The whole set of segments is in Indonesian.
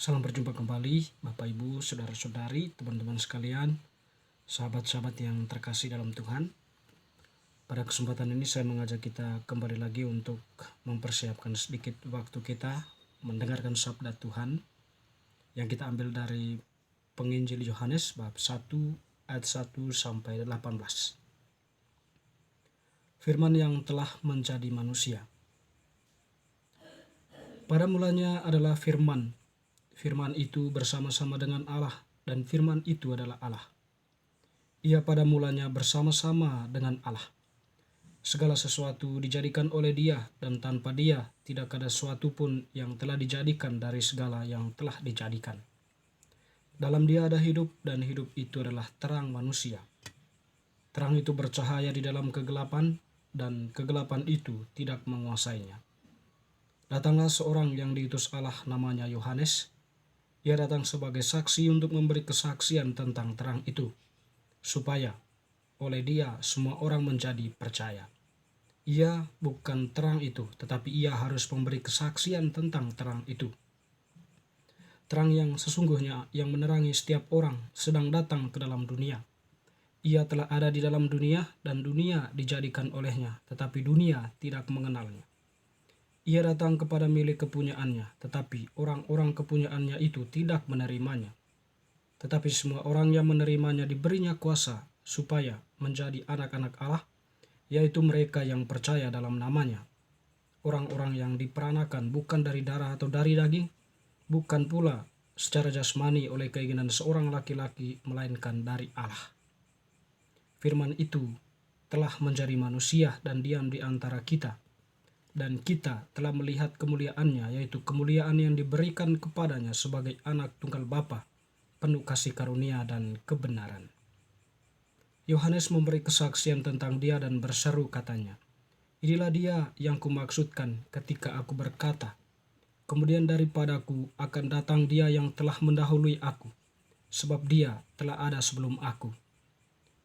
Salam berjumpa kembali Bapak Ibu, Saudara-saudari, teman-teman sekalian, sahabat-sahabat yang terkasih dalam Tuhan. Pada kesempatan ini saya mengajak kita kembali lagi untuk mempersiapkan sedikit waktu kita mendengarkan sabda Tuhan yang kita ambil dari Penginjil Yohanes bab 1 ayat 1 sampai 18. Firman yang telah menjadi manusia. Pada mulanya adalah firman. Firman itu bersama-sama dengan Allah, dan firman itu adalah Allah. Ia pada mulanya bersama-sama dengan Allah. Segala sesuatu dijadikan oleh Dia, dan tanpa Dia tidak ada sesuatu pun yang telah dijadikan dari segala yang telah dijadikan. Dalam Dia ada hidup, dan hidup itu adalah terang manusia. Terang itu bercahaya di dalam kegelapan, dan kegelapan itu tidak menguasainya. Datanglah seorang yang diutus Allah, namanya Yohanes. Ia datang sebagai saksi untuk memberi kesaksian tentang terang itu, supaya oleh Dia semua orang menjadi percaya. Ia bukan terang itu, tetapi ia harus memberi kesaksian tentang terang itu. Terang yang sesungguhnya yang menerangi setiap orang sedang datang ke dalam dunia. Ia telah ada di dalam dunia, dan dunia dijadikan olehnya, tetapi dunia tidak mengenalnya. Ia datang kepada milik kepunyaannya, tetapi orang-orang kepunyaannya itu tidak menerimanya. Tetapi semua orang yang menerimanya diberinya kuasa supaya menjadi anak-anak Allah, yaitu mereka yang percaya dalam namanya. Orang-orang yang diperanakan bukan dari darah atau dari daging, bukan pula secara jasmani oleh keinginan seorang laki-laki, melainkan dari Allah. Firman itu telah menjadi manusia dan diam di antara kita. Dan kita telah melihat kemuliaannya, yaitu kemuliaan yang diberikan kepadanya sebagai anak tunggal Bapa, penuh kasih karunia dan kebenaran. Yohanes memberi kesaksian tentang Dia dan berseru katanya, "Inilah Dia yang kumaksudkan ketika aku berkata, kemudian daripadaku akan datang Dia yang telah mendahului aku, sebab Dia telah ada sebelum aku."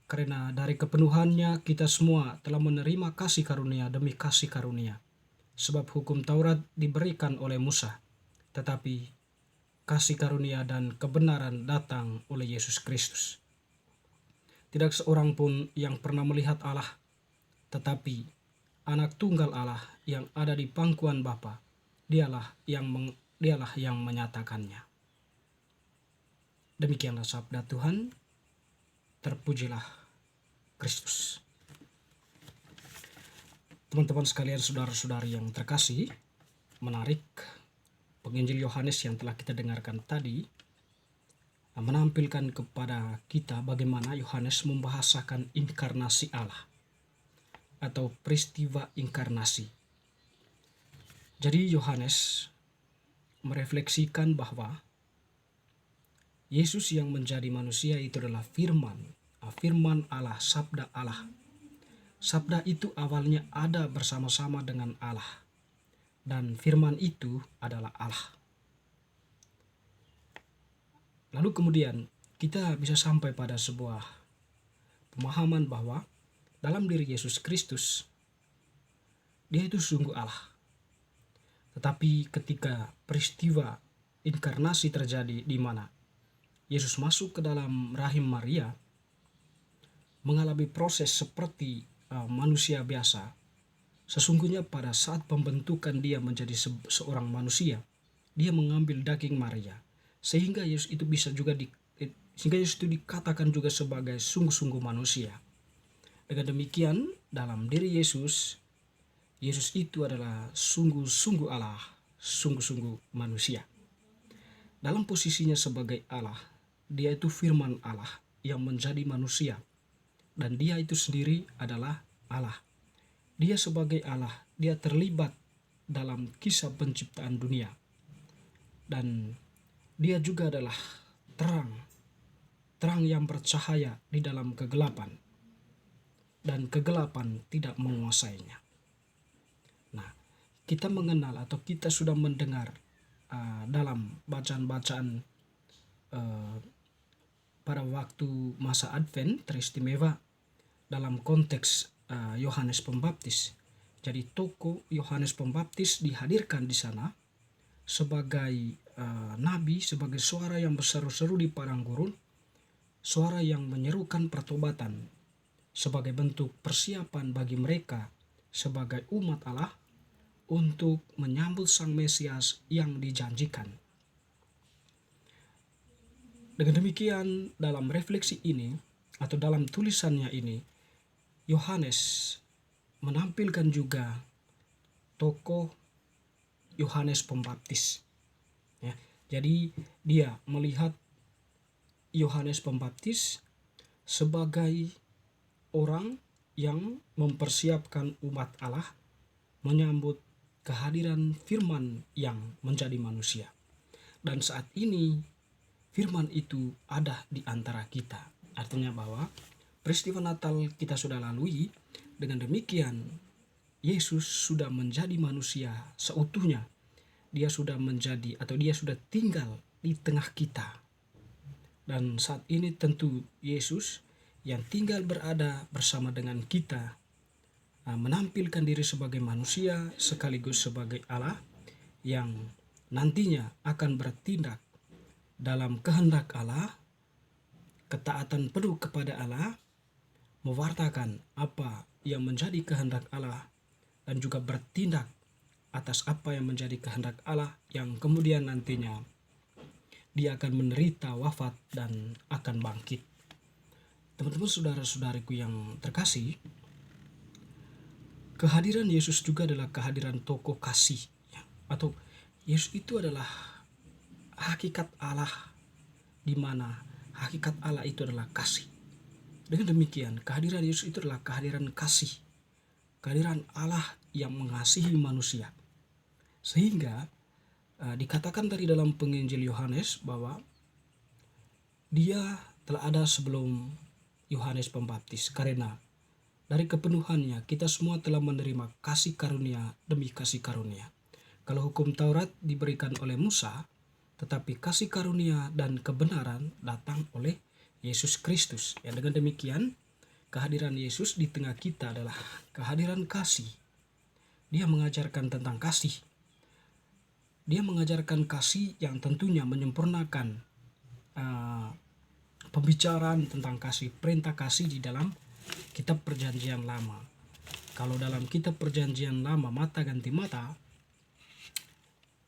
Karena dari kepenuhannya kita semua telah menerima kasih karunia demi kasih karunia. Sebab hukum Taurat diberikan oleh Musa, tetapi kasih karunia dan kebenaran datang oleh Yesus Kristus. Tidak seorang pun yang pernah melihat Allah, tetapi anak tunggal Allah yang ada di pangkuan Bapa, dialah yang menyatakannya. Demikianlah sabda Tuhan. Terpujilah Kristus. Teman-teman sekalian, saudara-saudari yang terkasih, menarik Penginjil Yohanes yang telah kita dengarkan tadi menampilkan kepada kita bagaimana Yohanes membahasakan inkarnasi Allah atau peristiwa inkarnasi. Jadi Yohanes merefleksikan bahwa Yesus yang menjadi manusia itu adalah firman Allah, sabda Allah. Sabda itu awalnya ada bersama-sama dengan Allah, dan firman itu adalah Allah. Lalu kemudian kita bisa sampai pada sebuah pemahaman bahwa dalam diri Yesus Kristus, Dia itu sungguh Allah. Tetapi ketika peristiwa inkarnasi terjadi, di mana Yesus masuk ke dalam rahim Maria, mengalami proses seperti manusia biasa. Sesungguhnya pada saat pembentukan Dia menjadi seorang manusia, Dia mengambil daging Maria, sehingga Yesus itu bisa juga Yesus itu dikatakan juga sebagai sungguh-sungguh manusia. Dengan demikian, dalam diri Yesus itu adalah sungguh-sungguh Allah, sungguh-sungguh manusia. Dalam posisinya sebagai Allah, Dia itu firman Allah yang menjadi manusia, dan Dia itu sendiri adalah Allah. Dia sebagai Allah, Dia terlibat dalam kisah penciptaan dunia. Dan Dia juga adalah terang yang bercahaya di dalam kegelapan. Dan kegelapan tidak menguasainya. Nah, kita mengenal atau kita sudah mendengar dalam bacaan-bacaan pada waktu masa Advent teristimewa dalam konteks Yohanes Pembaptis. Jadi tokoh Yohanes Pembaptis dihadirkan di sana sebagai nabi, sebagai suara yang berseru-seru di padang gurun, suara yang menyerukan pertobatan sebagai bentuk persiapan bagi mereka sebagai umat Allah untuk menyambut Sang Mesias yang dijanjikan. Dengan demikian, dalam refleksi ini atau dalam tulisannya ini, Yohanes menampilkan juga tokoh Yohanes Pembaptis. Ya, jadi dia melihat Yohanes Pembaptis sebagai orang yang mempersiapkan umat Allah menyambut kehadiran firman yang menjadi manusia. Dan saat ini firman itu ada di antara kita. Artinya bahwa peristiwa Natal kita sudah lalui, dengan demikian Yesus sudah menjadi manusia seutuhnya. Dia sudah menjadi atau dia sudah tinggal di tengah kita. Dan saat ini tentu Yesus yang tinggal berada bersama dengan kita menampilkan diri sebagai manusia sekaligus sebagai Allah yang nantinya akan bertindak dalam kehendak Allah, ketaatan penuh kepada Allah, mewartakan apa yang menjadi kehendak Allah, dan juga bertindak atas apa yang menjadi kehendak Allah, yang kemudian nantinya dia akan menderita wafat dan akan bangkit. Teman-teman, saudara-saudariku yang terkasih, kehadiran Yesus juga adalah kehadiran tokoh kasih, atau Yesus itu adalah hakikat Allah, di mana hakikat Allah itu adalah kasih. Dengan demikian, kehadiran Yesus itu adalah kehadiran kasih, kehadiran Allah yang mengasihi manusia. Sehingga dikatakan tadi dalam penginjil Yohanes bahwa dia telah ada sebelum Yohanes Pembaptis, karena dari kepenuhannya kita semua telah menerima kasih karunia demi kasih karunia. Kalau hukum Taurat diberikan oleh Musa, tetapi kasih karunia dan kebenaran datang oleh Yesus Kristus. Ya, dengan demikian kehadiran Yesus di tengah kita adalah kehadiran kasih. Dia mengajarkan tentang kasih. Dia mengajarkan kasih yang tentunya menyempurnakan pembicaraan tentang kasih, perintah kasih di dalam kitab Perjanjian Lama. Kalau dalam kitab Perjanjian Lama mata ganti mata,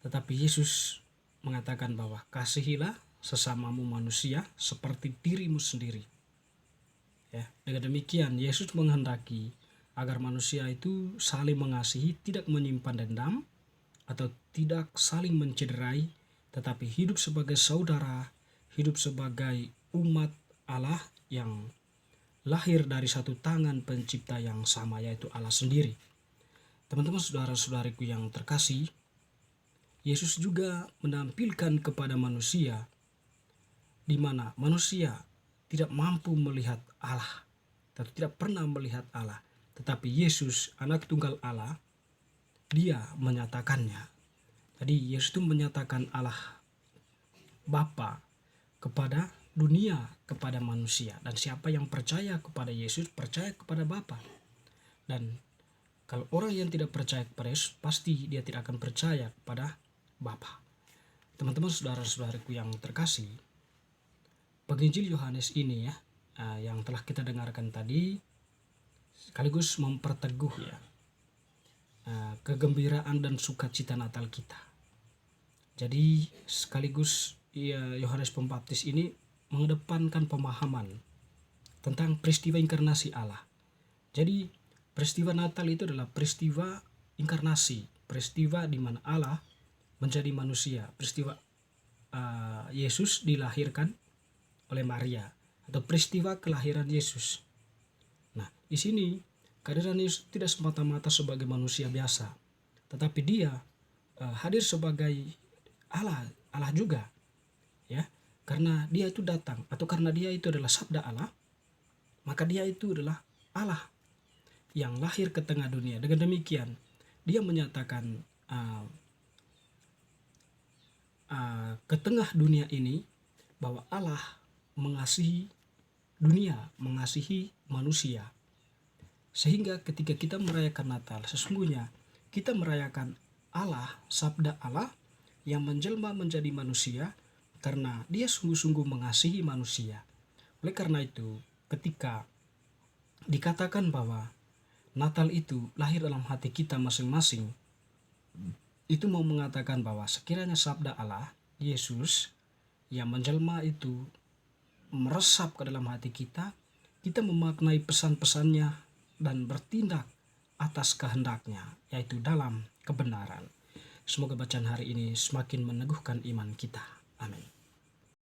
tetapi Yesus mengatakan bahwa kasihilah sesamamu manusia seperti dirimu sendiri. Ya, dengan demikian Yesus menghendaki agar manusia itu saling mengasihi, tidak menyimpan dendam atau tidak saling mencederai, tetapi hidup sebagai saudara, hidup sebagai umat Allah yang lahir dari satu tangan pencipta yang sama, yaitu Allah sendiri. Teman-teman, saudara-saudariku yang terkasih, Yesus juga menampilkan kepada manusia di mana manusia tidak mampu melihat Allah, atau tidak pernah melihat Allah. Tetapi Yesus, anak tunggal Allah, dia menyatakannya. Jadi Yesus itu menyatakan Allah Bapa kepada dunia, kepada manusia. Dan siapa yang percaya kepada Yesus, percaya kepada Bapa. Dan kalau orang yang tidak percaya kepada Yesus, pasti dia tidak akan percaya kepada Bapa. Teman-teman, saudara-saudariku yang terkasih, penginjil Yohanes ini yang telah kita dengarkan tadi sekaligus memperteguh kegembiraan dan sukacita Natal kita. Jadi sekaligus Yohanes Pembaptis ini mengedepankan pemahaman tentang peristiwa inkarnasi Allah. Jadi peristiwa Natal itu adalah peristiwa inkarnasi, peristiwa di mana Allah menjadi manusia, peristiwa Yesus dilahirkan oleh Maria, atau peristiwa kelahiran Yesus. Nah, di sini kehadiran Yesus tidak semata-mata sebagai manusia biasa, tetapi dia hadir sebagai Allah juga, ya. Karena dia itu datang, atau karena dia itu adalah sabda Allah, maka dia itu adalah Allah yang lahir ke tengah dunia. Dengan demikian, dia menyatakan ke tengah dunia ini bahwa Allah mengasihi dunia, mengasihi manusia. Sehingga ketika kita merayakan Natal, sesungguhnya kita merayakan Allah, sabda Allah, yang menjelma menjadi manusia karena dia sungguh-sungguh mengasihi manusia. Oleh karena itu, ketika dikatakan bahwa Natal itu lahir dalam hati kita masing-masing, itu mau mengatakan bahwa sekiranya sabda Allah, Yesus, yang menjelma itu meresap ke dalam hati kita, kita memaknai pesan-pesannya dan bertindak atas kehendaknya, yaitu dalam kebenaran. Semoga bacaan hari ini semakin meneguhkan iman kita. Amin.